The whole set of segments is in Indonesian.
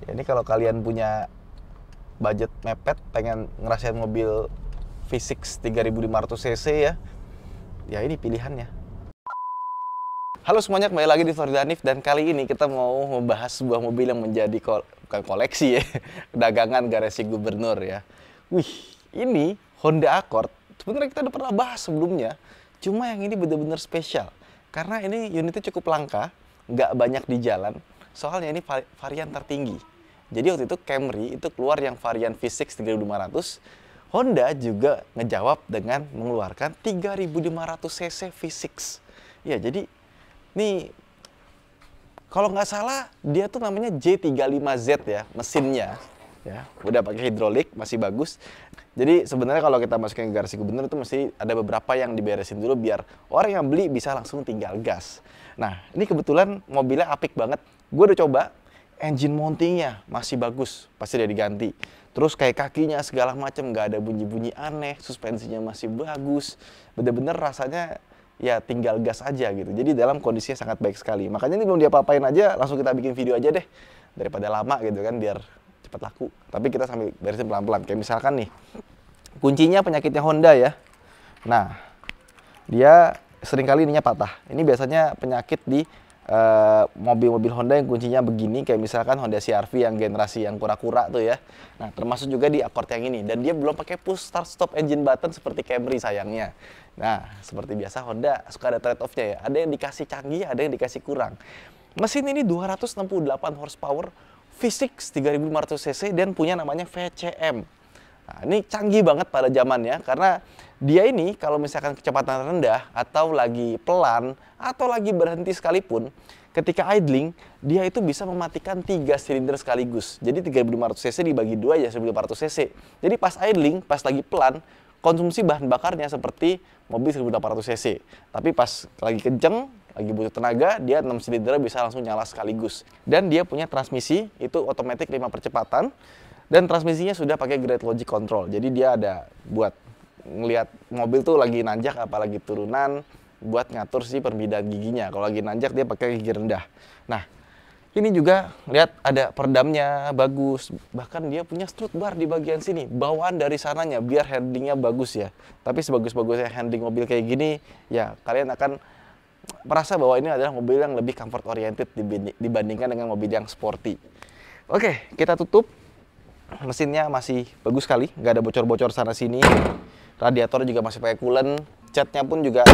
Ini kalau kalian punya budget mepet, pengen ngerasain mobil V6 3500 cc ya ini pilihannya. Halo semuanya, kembali lagi di Florida Hanif, dan kali ini kita mau membahas sebuah mobil yang menjadi bukan koleksi ya, dagangan garasi gubernur ya. Wih, ini Honda Accord. Sebenarnya kita udah pernah bahas sebelumnya, cuma yang ini benar-benar spesial karena ini unitnya cukup langka, nggak banyak di jalan. Soalnya ini varian tertinggi. Jadi waktu itu Camry itu keluar yang varian V6 3500. Honda juga ngejawab dengan mengeluarkan 3500 cc V6. Ya, jadi nih kalau nggak salah dia tuh namanya J35Z ya, mesinnya. Ya, udah pakai hidrolik, masih bagus. Jadi sebenarnya kalau kita masukin ke garasi gubernur itu mesti ada beberapa yang diberesin dulu biar orang yang beli bisa langsung tinggal gas. Nah, ini kebetulan mobilnya apik banget. Gue udah coba, engine mountingnya masih bagus, pasti udah diganti. Terus kayak kakinya segala macam nggak ada bunyi-bunyi aneh, suspensinya masih bagus. Bener-bener rasanya ya tinggal gas aja gitu. Jadi dalam kondisinya sangat baik sekali. Makanya ini belum diapa-apain aja, langsung kita bikin video aja deh. Daripada lama gitu kan, biar cepat laku. Tapi kita sambil beresin pelan-pelan. Kayak misalkan nih, kuncinya penyakitnya Honda ya. Nah, dia seringkali ininya patah. Ini biasanya penyakit di mobil-mobil Honda yang kuncinya begini, kayak misalkan Honda CR-V yang generasi yang kura-kura tuh ya. Nah, termasuk juga di Accord yang ini. Dan dia belum pakai push start stop engine button seperti Camry sayangnya. Nah, seperti biasa Honda suka ada trade-off-nya ya. Ada yang dikasih canggih, ada yang dikasih kurang. Mesin ini 268 horsepower, V6 3500 cc dan punya namanya VCM. Nah, ini canggih banget pada zamannya karena dia ini kalau misalkan kecepatan rendah atau lagi pelan atau lagi berhenti sekalipun, ketika idling dia itu bisa mematikan 3 silinder sekaligus. Jadi 3500 cc dibagi 2 ya 1500 cc. Jadi pas idling, pas lagi pelan, konsumsi bahan bakarnya seperti mobil 1800 cc. Tapi pas lagi kenceng, lagi butuh tenaga, dia 6 silinder bisa langsung nyala sekaligus. Dan dia punya transmisi itu otomatis 5 percepatan. Dan transmisinya sudah pakai Great Logic Control. Jadi dia ada buat ngelihat mobil tuh lagi nanjak apalagi turunan, buat ngatur si permindahan giginya. Kalau lagi nanjak dia pakai gigi rendah. Nah, ini juga lihat ada peredamnya bagus. Bahkan dia punya strut bar di bagian sini, bawaan dari sananya biar handlingnya bagus ya. Tapi sebagus-bagusnya handling mobil kayak gini, ya kalian akan merasa bahwa ini adalah mobil yang lebih comfort oriented dibandingkan dengan mobil yang sporty. Oke, kita tutup. Mesinnya masih bagus sekali, nggak ada bocor-bocor sana sini. Radiator juga masih pakai coolant, catnya pun juga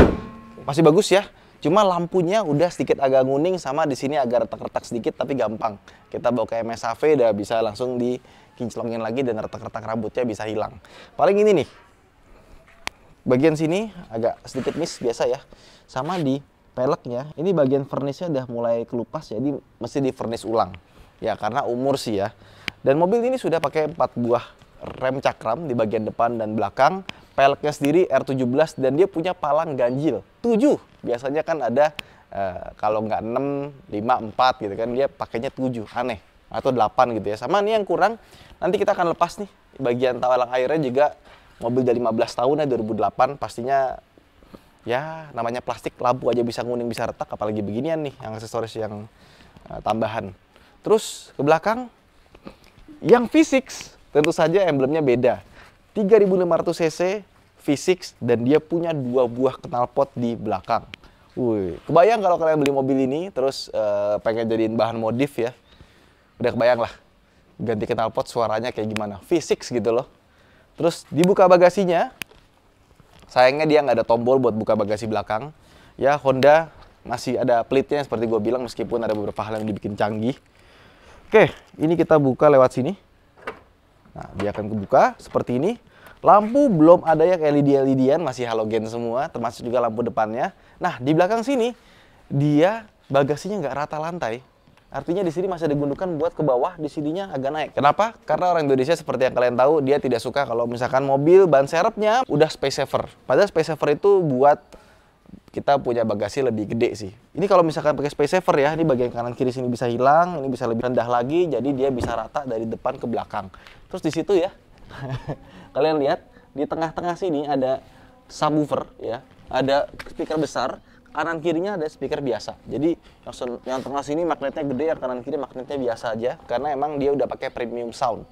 masih bagus ya. Cuma lampunya udah sedikit agak nguning, sama di sini agak retak-retak sedikit, tapi gampang. Kita bawa ke MSAV udah bisa langsung dikinclongin lagi dan retak-retak rambutnya bisa hilang. Paling ini nih, bagian sini agak sedikit miss biasa ya. Sama di peleknya, ini bagian furnace-nya udah mulai kelupas, jadi mesti di furnace ulang. Ya karena umur sih ya. Dan mobil ini sudah pakai 4 buah rem cakram di bagian depan dan belakang. Peleknya sendiri R17 dan dia punya palang ganjil 7. Biasanya kan ada kalau nggak 6, 5, 4 gitu kan, dia pakainya 7. Aneh. Atau 8 gitu ya. Sama nih yang kurang, nanti kita akan lepas nih. Bagian tawalang airnya juga mobil dari 15 tahun ya, 2008. Pastinya ya namanya plastik, lampu aja bisa nguning, bisa retak. Apalagi beginian nih, yang aksesoris yang tambahan. Terus ke belakang, yang V6 tentu saja emblemnya beda. 3500 cc V6 dan dia punya 2 buah knalpot di belakang. Wih, kebayang kalau kalian beli mobil ini terus pengen jadiin bahan modif ya. Udah kebayang lah. Ganti knalpot suaranya kayak gimana. V6 gitu loh. Terus dibuka bagasinya. Sayangnya dia nggak ada tombol buat buka bagasi belakang. Ya Honda masih ada pelitnya seperti gue bilang, meskipun ada beberapa hal yang dibikin canggih. Oke, ini kita buka lewat sini. Nah, dia akan kebuka seperti ini. Lampu belum ada yang LED-LED-an, masih halogen semua, termasuk juga lampu depannya. Nah, di belakang sini, dia bagasinya nggak rata lantai. Artinya di sini masih ada gundukan buat ke bawah, di sininya agak naik. Kenapa? Karena orang Indonesia seperti yang kalian tahu, dia tidak suka kalau misalkan mobil ban serepnya udah space saver. Padahal space saver itu buat kita punya bagasi lebih gede sih. Ini kalau misalkan pakai space saver ya, ini bagian kanan kiri sini bisa hilang, ini bisa lebih rendah lagi, jadi dia bisa rata dari depan ke belakang. Terus di situ ya, kalian lihat di tengah-tengah sini ada subwoofer ya, ada speaker besar. kanan kirinya ada speaker biasa. Jadi yang tengah sini magnetnya gede, yang kanan kiri magnetnya biasa aja karena emang dia udah pakai premium sound.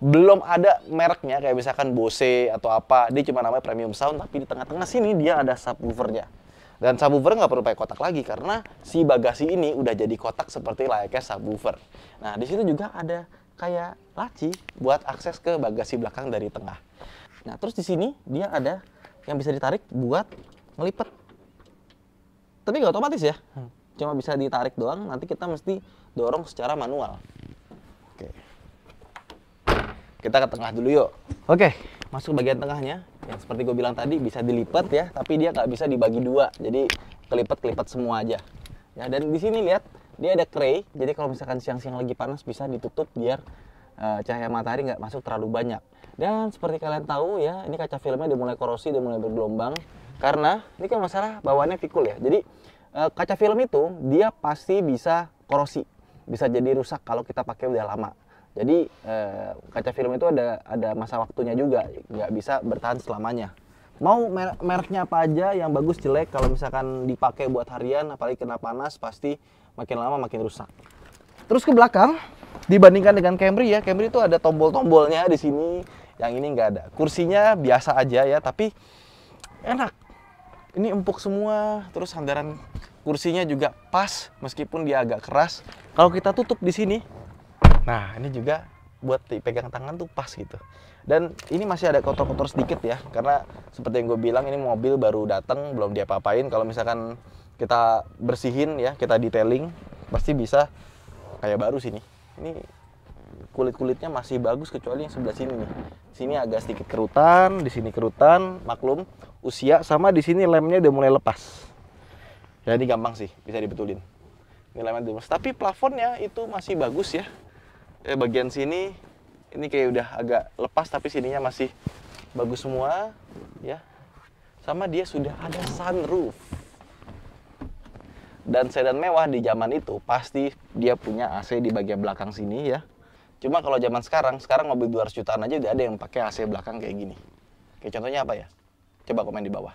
Belum ada mereknya kayak misalkan Bose atau apa, dia cuma namanya premium sound, tapi di tengah-tengah sini dia ada subwoofernya. Dan subwoofer nggak perlu pakai kotak lagi karena si bagasi ini udah jadi kotak seperti layaknya subwoofer. Nah, di situ juga ada kayak laci buat akses ke bagasi belakang dari tengah. Nah, terus di sini dia ada yang bisa ditarik buat ngelipet. Tapi nggak otomatis ya, cuma bisa ditarik doang, nanti kita mesti dorong secara manual. Oke. Kita ke tengah dulu yuk. Oke, masuk ke bagian tengahnya. Yang seperti gue bilang tadi bisa dilipat ya, tapi dia nggak bisa dibagi dua. Jadi kelipat semua aja. Ya, dan di sini lihat dia ada tray. Jadi kalau misalkan siang-siang lagi panas bisa ditutup biar cahaya matahari nggak masuk terlalu banyak. Dan seperti kalian tahu ya, ini kaca filmnya udah mulai korosi, udah mulai bergelombang. Karena ini kan masalah bawaannya pikul ya. Jadi kaca film itu dia pasti bisa korosi, bisa jadi rusak kalau kita pakai udah lama. Jadi kaca film itu ada masa waktunya juga, nggak bisa bertahan selamanya. Mau mereknya apa aja, yang bagus jelek, kalau misalkan dipakai buat harian, apalagi kena panas, pasti makin lama makin rusak. Terus ke belakang, dibandingkan dengan Camry ya, Camry itu ada tombol-tombolnya di sini, yang ini nggak ada. Kursinya biasa aja ya, tapi enak. Ini empuk semua, terus sandaran kursinya juga pas, meskipun dia agak keras. Kalau kita tutup di sini, nah ini juga buat dipegang tangan tuh pas gitu. Dan ini masih ada kotor-kotor sedikit ya, karena seperti yang gue bilang ini mobil baru datang, belum diapa-apain. Kalau misalkan kita bersihin ya, kita detailing, pasti bisa kayak baru sini. Ini kulit-kulitnya masih bagus kecuali yang sebelah sini nih. Sini agak sedikit kerutan, di sini kerutan, maklum usia, sama di sini lemnya udah mulai lepas. Jadi gampang sih, bisa dibetulin. Ini lemnya udah lepas, tapi plafonnya itu masih bagus ya. Bagian sini ini kayak udah agak lepas, tapi sininya masih bagus semua ya. Sama dia sudah ada sunroof. Dan sedan mewah di zaman itu pasti dia punya AC di bagian belakang sini ya. Cuma kalau zaman sekarang mobil 200 jutaan aja udah ada yang pakai AC belakang kayak gini. Kayak contohnya apa ya? Coba komen di bawah.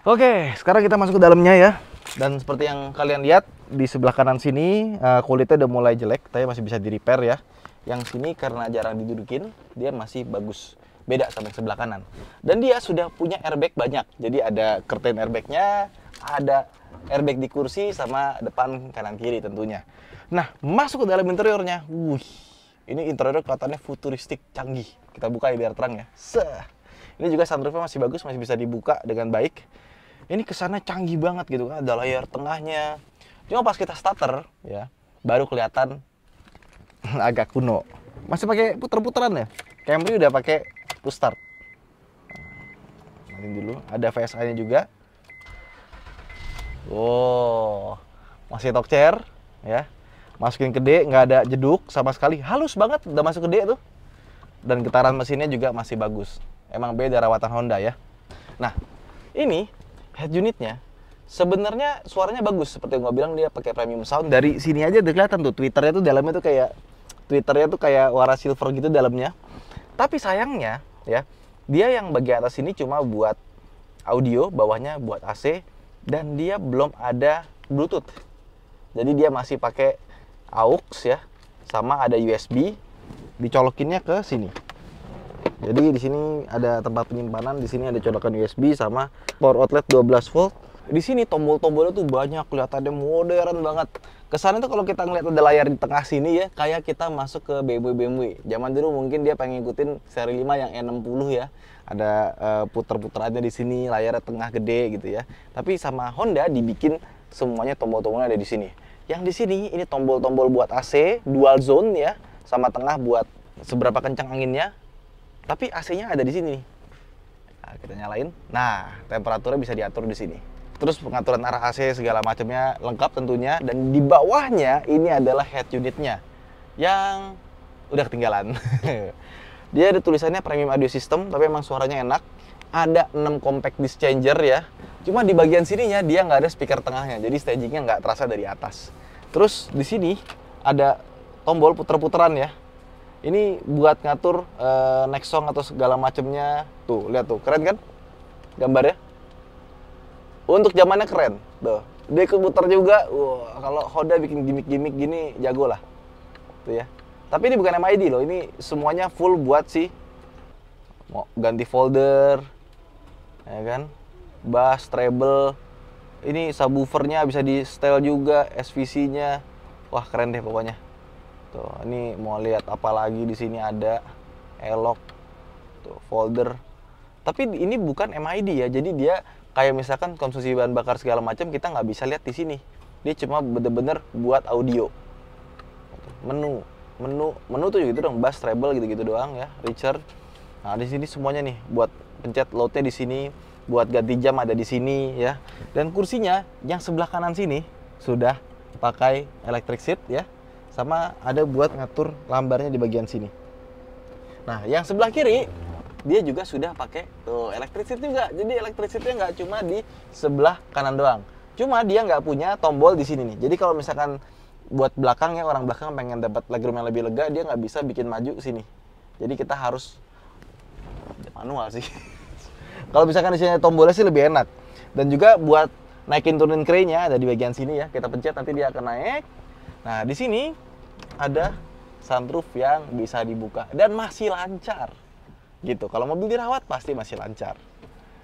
Oke, sekarang kita masuk ke dalamnya ya. Dan seperti yang kalian lihat di sebelah kanan sini kulitnya udah mulai jelek, tapi masih bisa di repair ya. Yang sini karena jarang didudukin, dia masih bagus. Beda sama yang sebelah kanan. Dan dia sudah punya airbag banyak. Jadi ada curtain airbagnya, ada airbag di kursi, sama depan kanan kiri tentunya. Nah, masuk ke dalam interiornya. Ini interior kelihatannya futuristik, canggih. Kita buka ya biar terang ya. Ini juga sunroofnya masih bagus, masih bisa dibuka dengan baik. Ini kesannya canggih banget gitu kan, ada layar tengahnya. Cuma pas kita starter ya, baru kelihatan agak kuno. Masih pakai puter-puteran ya. Camry udah pakai push start. Nanti dulu, ada VSI-nya juga. Wow, masih talk chair ya. Masukin ke D, nggak ada jeduk sama sekali. Halus banget, udah masuk ke D tuh. Dan getaran mesinnya juga masih bagus. Emang beda rawatan Honda ya. Nah, ini head unitnya sebenarnya suaranya bagus. Seperti yang gue bilang, dia pakai premium sound. Dari sini aja udah kelihatan tuh Twitternya tuh dalamnya tuh kayak warna silver gitu dalamnya. Tapi sayangnya ya, dia yang bagian atas ini cuma buat audio, bawahnya buat AC, dan dia belum ada Bluetooth. Jadi dia masih pakai aux ya, sama ada USB. Dicolokinnya ke sini. Jadi di sini ada tempat penyimpanan, di sini ada colokan USB sama power outlet 12 volt. Di sini tombol-tombolnya tuh banyak, kelihatannya modern banget. Kesannya tuh kalau kita ngeliat ada layar di tengah sini ya, kayak kita masuk ke BMW. Zaman dulu mungkin dia pengen ngikutin seri 5 yang E60 ya. Ada puter-puterannya di sini, layarnya tengah gede gitu ya. Tapi sama Honda dibikin semuanya tombol-tombolnya ada di sini. Yang di sini ini tombol-tombol buat AC, dual zone ya, sama tengah buat seberapa kencang anginnya. Tapi AC-nya ada di sini. Nah, kita nyalain. Nah, temperaturnya bisa diatur di sini. Terus pengaturan arah AC segala macamnya lengkap tentunya. Dan di bawahnya ini adalah head unitnya yang udah ketinggalan. Dia ada tulisannya premium audio system, tapi emang suaranya enak. Ada 6 compact disc changer ya. Cuma di bagian sininya dia nggak ada speaker tengahnya, jadi stagingnya nggak terasa dari atas. Terus di sini ada tombol puter-puteran ya. Ini buat ngatur next song atau segala macamnya. Tuh, lihat tuh, keren kan gambarnya? Untuk zamannya keren. Tuh, Dia ikut muter juga. Wah, kalau Honda bikin gimmick-gimmick gini jago lah. Tuh ya. Tapi ini bukan MID loh, ini semuanya full buat sih. Mau ganti folder, ya kan? Bass, treble. Ini subwoofernya bisa di setel juga, SVC-nya. Wah, keren deh pokoknya. Tuh, ini mau lihat apa lagi di sini ada elok, tuh folder. Tapi ini bukan MID ya, jadi dia kayak misalkan konsumsi bahan bakar segala macam kita nggak bisa lihat di sini. Dia cuma bener-bener buat audio. Menu tuh gitu dong, bass, treble gitu-gitu doang ya, Richard. Nah, di sini semuanya nih buat pencet load-nya di sini, buat ganti jam ada di sini ya. Dan kursinya yang sebelah kanan sini sudah pakai electric seat ya. Sama ada buat ngatur lambarnya di bagian sini. Nah, yang sebelah kiri dia juga sudah pakai tuh electric seat juga. Jadi electric seatnya nggak cuma di sebelah kanan doang. Cuma dia nggak punya tombol di sini nih. Jadi kalau misalkan buat belakang ya, orang belakang pengen dapat legroom yang lebih lega, dia nggak bisa bikin maju sini. Jadi kita harus manual sih. Kalau misalkan di sini tombolnya sih lebih enak. Dan juga buat naikin turunin crane-nya ada di bagian sini ya. Kita pencet nanti dia akan naik. Nah, di sini ada sunroof yang bisa dibuka dan masih lancar. Gitu. Kalau mobil dirawat pasti masih lancar.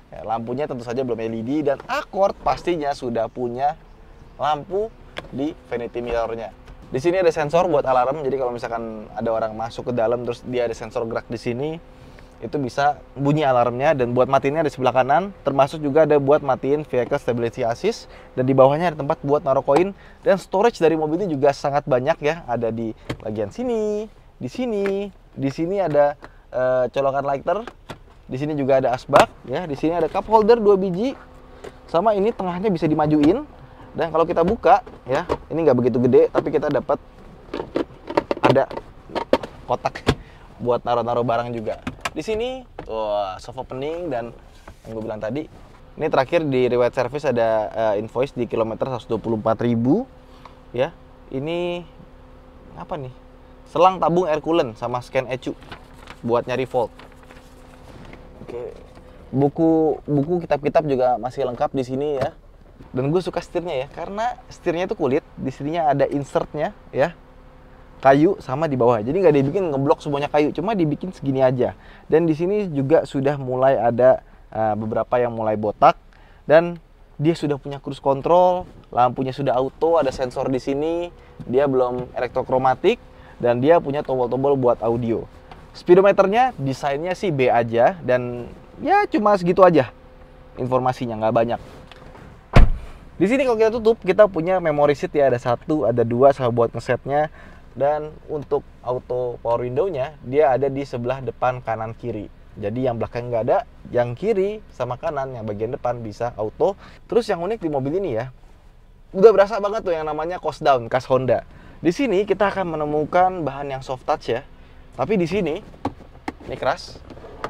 Ya, lampunya tentu saja belum LED dan Accord pastinya sudah punya lampu di vanity mirror-nya. Di sini ada sensor buat alarm. Jadi kalau misalkan ada orang masuk ke dalam terus dia ada sensor gerak di sini, itu bisa bunyi alarmnya. Dan buat matiinnya di sebelah kanan, termasuk juga ada buat matiin vehicle stability assist. Dan di bawahnya ada tempat buat naruh koin. Dan storage dari mobil ini juga sangat banyak ya. Ada di bagian sini, di sini ada colokan lighter. Di sini juga ada asbak ya. Di sini ada cup holder 2 biji. Sama ini tengahnya bisa dimajuin. Dan kalau kita buka ya, ini nggak begitu gede, tapi kita dapat ada kotak buat naruh-naruh barang juga. Di sini soft opening dan yang gue bilang tadi, ini terakhir di riwayat service ada invoice di kilometer 124.000 ya. Ini apa nih? Selang tabung air coolant sama scan ECU buat nyari fault. Oke. Buku kitab-kitab juga masih lengkap di sini ya. Dan gue suka setirnya ya, karena setirnya itu kulit, di sininya ada insertnya ya, kayu sama di bawah. Jadi nggak dibikin ngeblok semuanya kayu, cuma dibikin segini aja. Dan di sini juga sudah mulai ada beberapa yang mulai botak, dan dia sudah punya cruise control, lampunya sudah auto, ada sensor di sini, dia belum elektrokromatik, dan dia punya tombol-tombol buat audio. Speedometernya desainnya sih B aja, dan ya cuma segitu aja informasinya, nggak banyak. Di sini kalau kita tutup, kita punya memory seat ya, ada 1, ada 2 sama buat ngesetnya. Dan untuk auto power window-nya, dia ada di sebelah depan kanan kiri. Jadi yang belakang nggak ada, yang kiri sama kanan, yang bagian depan bisa auto. Terus yang unik di mobil ini ya, udah berasa banget tuh yang namanya coast down, khas Honda. Di sini kita akan menemukan bahan yang soft touch ya. Tapi di sini, ini keras,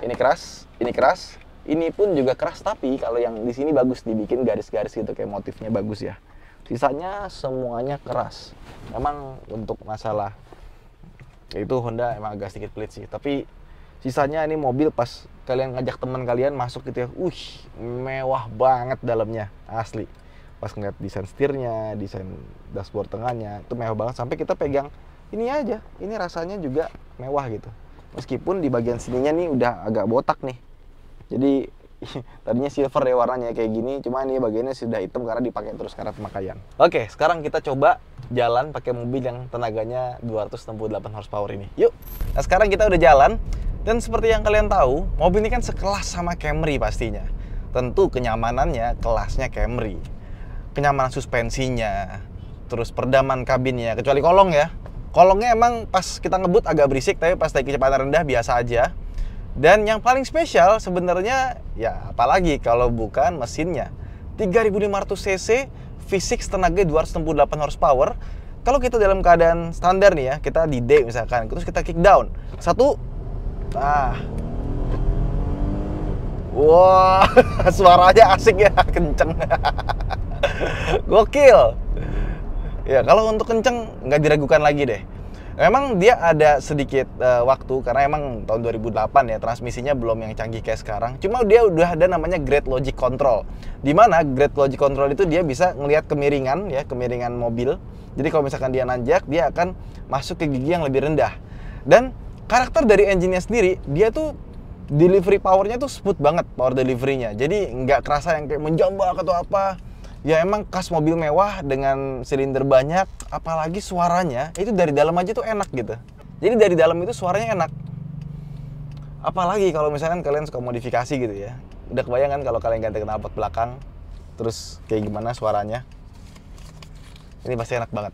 ini keras, ini keras. Ini pun juga keras, tapi kalau yang di sini bagus dibikin garis-garis gitu kayak motifnya bagus ya. Sisanya semuanya keras. Memang untuk masalah itu Honda emang agak sedikit pelit sih. Tapi sisanya ini mobil pas kalian ngajak teman kalian masuk gitu ya, mewah banget dalamnya asli. Pas ngeliat desain setirnya, desain dashboard tengahnya itu mewah banget. Sampai kita pegang ini aja, ini rasanya juga mewah gitu. Meskipun di bagian sininya nih udah agak botak nih. Jadi tadinya silver ya warnanya kayak gini, cuma ini bagiannya sudah hitam karena dipakai terus karena pemakaian. Oke, sekarang kita coba jalan pakai mobil yang tenaganya 268 horsepower ini. Yuk. Nah, sekarang kita udah jalan dan seperti yang kalian tahu, mobil ini kan sekelas sama Camry pastinya. Tentu kenyamanannya kelasnya Camry. Kenyamanan suspensinya, terus peredaman kabinnya, kecuali kolong ya. Kolongnya emang pas kita ngebut agak berisik, tapi pas naik kecepatan rendah biasa aja. Dan yang paling spesial sebenarnya ya apalagi kalau bukan mesinnya. 3500 cc, V6 tenaga 268 horsepower. Kalau kita dalam keadaan standar nih ya, kita di D misalkan, terus kita kick down. 1, nah. Wah, suaranya asik ya, kenceng. Gokil. Ya, kalau untuk kenceng nggak diragukan lagi deh. Memang dia ada sedikit waktu karena emang tahun 2008 ya, transmisinya belum yang canggih kayak sekarang. Cuma dia udah ada namanya Great Logic Control. Di mana Great Logic Control itu dia bisa ngelihat kemiringan ya, kemiringan mobil. Jadi kalau misalkan dia nanjak, dia akan masuk ke gigi yang lebih rendah. Dan karakter dari engine-nya sendiri, dia tuh delivery powernya tuh smooth banget, power delivery-nya. Jadi nggak kerasa yang kayak menjambak atau apa. Ya emang khas mobil mewah dengan silinder banyak, apalagi suaranya itu dari dalam aja tuh enak gitu. Jadi dari dalam itu suaranya enak. Apalagi kalau misalkan kalian suka modifikasi gitu ya. Udah kebayang kan kalau kalian ganti knalpot belakang, terus kayak gimana suaranya. Ini pasti enak banget.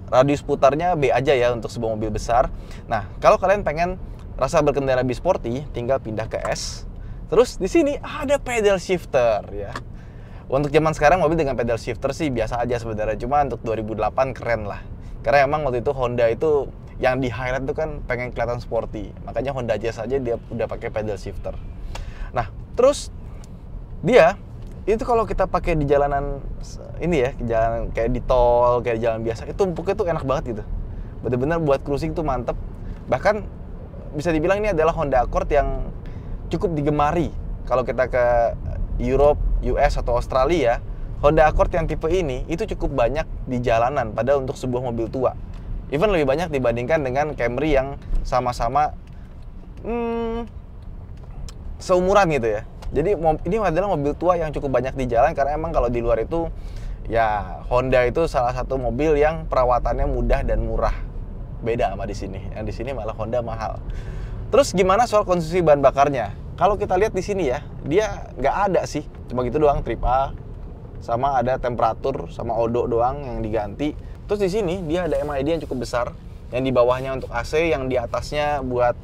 Radius putarnya B aja ya untuk sebuah mobil besar. Nah, kalau kalian pengen rasa berkendara lebih sporty, tinggal pindah ke S. Terus di sini ada pedal shifter ya. Untuk zaman sekarang mobil dengan pedal shifter sih biasa aja sebenarnya, cuma untuk 2008 keren lah. Karena emang waktu itu Honda itu yang di highlight itu kan pengen kelihatan sporty. Makanya Honda Jazz aja dia udah pakai pedal shifter. Nah, terus dia itu kalau kita pakai di jalanan ini ya, jalan kayak di tol, kayak di jalan biasa, itu empuknya tuh enak banget gitu. Bener-bener buat cruising tuh mantep. Bahkan bisa dibilang ini adalah Honda Accord yang cukup digemari. Kalau kita ke Europe, US atau Australia, Honda Accord yang tipe ini itu cukup banyak di jalanan padahal untuk sebuah mobil tua. Even lebih banyak dibandingkan dengan Camry yang sama-sama seumuran gitu ya. Jadi ini adalah mobil tua yang cukup banyak di jalan karena emang kalau di luar itu ya Honda itu salah satu mobil yang perawatannya mudah dan murah. Beda sama di sini. Yang di sini malah Honda mahal. Terus gimana soal konsumsi bahan bakarnya? Kalau kita lihat di sini ya, dia nggak ada sih, cuma gitu doang, trip A, sama ada temperatur, sama odo doang yang diganti. Terus di sini dia ada MID yang cukup besar, yang di bawahnya untuk AC, yang di atasnya buat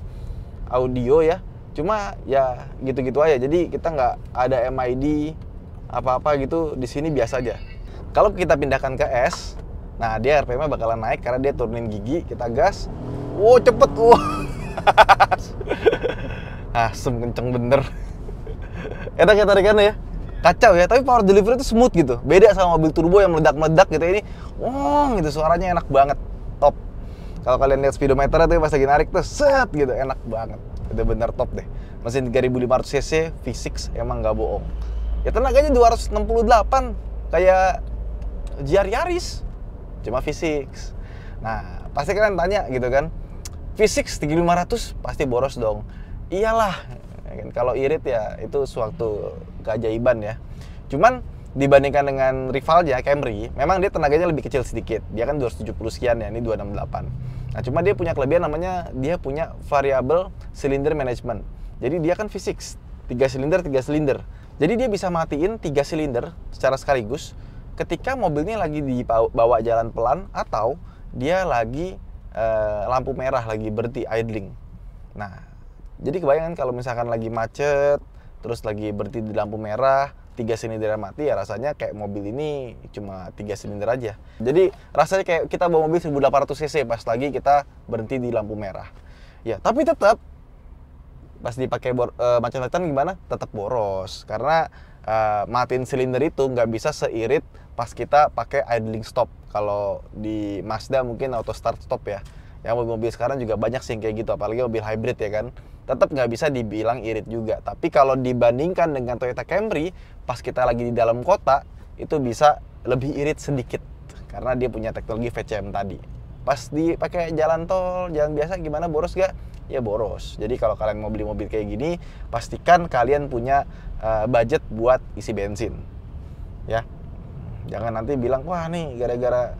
audio ya. Cuma ya gitu-gitu aja, jadi kita nggak ada MID apa-apa gitu di sini biasa aja. Kalau kita pindahkan ke S, nah dia RPM-nya bakalan naik karena dia turunin gigi, kita gas, wow cepet, wow. Asem kenceng bener. Enak ya tarikannya ya, kacau ya, tapi power delivery itu smooth gitu. Beda sama mobil turbo yang meledak-meledak gitu, ini wong gitu, suaranya enak banget, top. Kalau kalian lihat speedometer tuh pas lagi narik tuh set gitu, enak banget. Itu bener top deh. Mesin 3500 cc V6 emang nggak bohong. Ya tenaganya 268 kayak GR Yaris, cuma V6. Nah pasti kalian tanya gitu kan, V6 3500 pasti boros dong. Iyalah, kalau irit ya itu suatu keajaiban ya. Cuman dibandingkan dengan rivalnya Camry, memang dia tenaganya lebih kecil sedikit. Dia kan 270 sekian ya, ini 268. Nah, cuma dia punya kelebihan namanya dia punya variable cylinder management. Jadi dia kan V6, 3 silinder. Jadi dia bisa matiin 3 silinder secara sekaligus ketika mobilnya lagi dibawa jalan pelan atau dia lagi lampu merah, lagi berhenti idling. Nah, jadi kebayangkan kalau misalkan lagi macet, terus lagi berhenti di lampu merah, 3 silinder mati, ya rasanya kayak mobil ini cuma 3 silinder aja. Jadi rasanya kayak kita bawa mobil 1800 cc pas lagi kita berhenti di lampu merah. Ya, tapi tetap pas dipakai macet-macetan gimana? Tetap boros. Karena matiin silinder itu nggak bisa seirit pas kita pakai idling stop. Kalau di Mazda mungkin auto start stop ya. Yang mobil-mobil sekarang juga banyak sih kayak gitu, apalagi mobil hybrid ya kan. Tetap nggak bisa dibilang irit juga. Tapi kalau dibandingkan dengan Toyota Camry, pas kita lagi di dalam kota, itu bisa lebih irit sedikit. Karena dia punya teknologi VCM tadi. Pas dipakai jalan tol, jalan biasa gimana, boros gak? Ya boros. Jadi kalau kalian mau beli mobil kayak gini, pastikan kalian punya budget buat isi bensin. Ya, jangan nanti bilang, wah nih gara-gara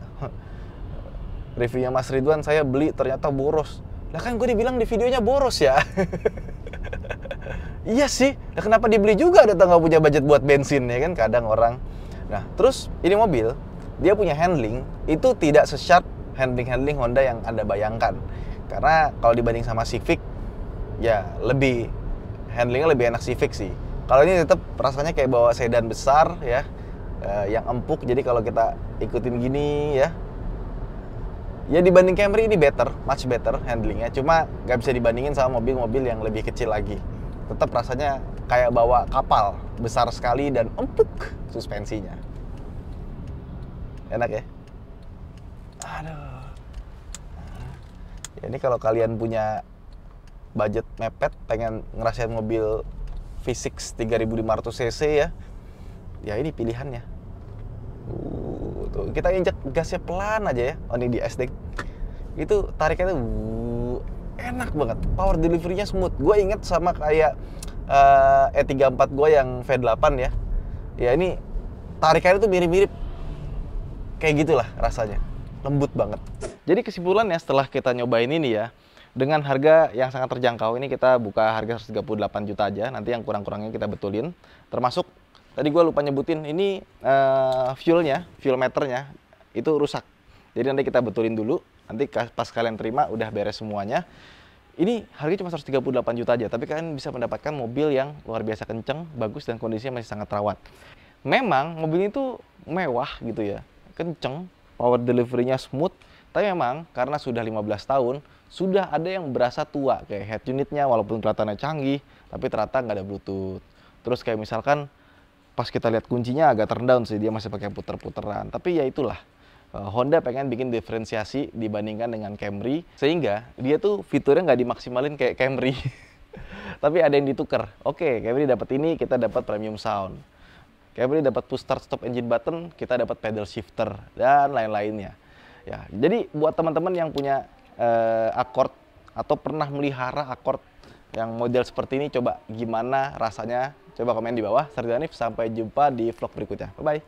reviewnya Mas Ridwan saya beli ternyata boros. Lah kan gue dibilang di videonya boros ya. Iya sih, nah kenapa dibeli juga udah nggak punya budget buat bensin ya kan kadang orang. Nah terus ini mobil, dia punya handling, itu tidak se-sharp handling Honda yang Anda bayangkan. Karena kalau dibanding sama Civic, ya lebih handlingnya lebih enak Civic sih. Kalau ini tetap rasanya kayak bawa sedan besar ya, yang empuk. Jadi kalau kita ikutin gini ya, ya dibanding Camry ini better, much better handlingnya. Cuma nggak bisa dibandingin sama mobil-mobil yang lebih kecil lagi. Tetap rasanya kayak bawa kapal, besar sekali dan empuk suspensinya. Enak ya? Aduh. Ini kalau kalian punya budget mepet, pengen ngerasain mobil V6 3500 cc ya ini pilihannya. Tuh, kita injek gasnya pelan aja ya. Oh ini di SD. Itu tarikannya enak banget. Power delivery-nya smooth. Gue inget sama kayak E34 gue yang V8 ya. Ya ini tarikannya tuh mirip-mirip. Kayak gitulah rasanya. Lembut banget. Jadi kesimpulannya setelah kita nyobain ini ya, dengan harga yang sangat terjangkau, ini kita buka harga 138 juta aja. Nanti yang kurang-kurangnya kita betulin. Termasuk tadi gue lupa nyebutin, ini fuel meternya itu rusak. Jadi nanti kita betulin dulu. Nanti pas kalian terima udah beres semuanya. Ini harganya cuma 138 juta aja, tapi kalian bisa mendapatkan mobil yang luar biasa kenceng, bagus, dan kondisinya masih sangat rawat. Memang mobil ini tuh mewah gitu ya, kenceng, power delivery-nya smooth, tapi memang karena sudah 15 tahun, sudah ada yang berasa tua, kayak head unitnya walaupun kelihatannya canggih, tapi ternyata nggak ada Bluetooth. Terus kayak misalkan pas kita lihat kuncinya agak turn-down sih, dia masih pakai puter-puteran. Tapi ya itulah, Honda pengen bikin diferensiasi dibandingkan dengan Camry, sehingga dia tuh fiturnya nggak dimaksimalin kayak Camry. Tapi ada yang ditukar. Oke, Camry dapat ini, kita dapat premium sound. Camry dapat push start stop engine button, kita dapat pedal shifter, dan lain-lainnya. Ya, jadi buat teman-teman yang punya Accord atau pernah melihara Accord yang model seperti ini, coba gimana rasanya? Coba komen di bawah. Sarjana Hanif, sampai jumpa di vlog berikutnya. Bye-bye.